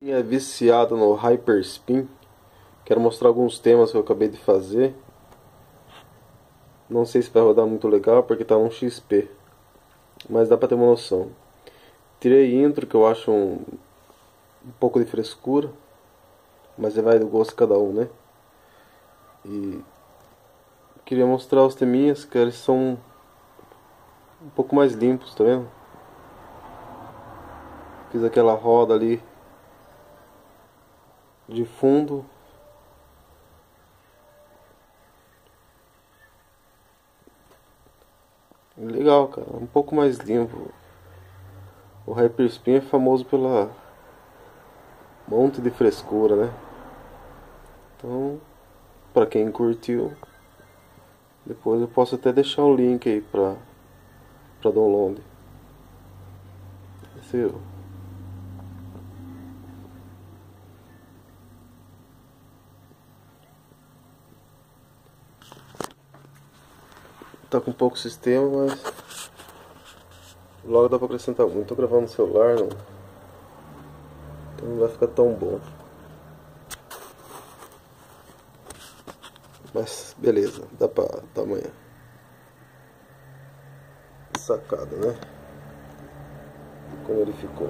Quem é viciado no Hyperspin, quero mostrar alguns temas que eu acabei de fazer. Não sei se vai rodar muito legal porque tá um XP, mas dá pra ter uma noção. Tirei intro, que eu acho um pouco de frescura, mas vai do gosto de cada um, né? E queria mostrar os teminhas, que eles são um pouco mais limpos, tá vendo? Fiz aquela roda ali de fundo. Legal, cara, um pouco mais limpo. O Hyperspin é famoso pela monte de frescura, né? Então, pra quem curtiu, depois eu posso até deixar o link aí pra download. Esse tá com pouco sistema, mas logo dá pra acrescentar muito. Tô gravando no celular, não, então não vai ficar tão bom. Mas beleza, dá pra tamanho. Sacada, né? Como ele ficou.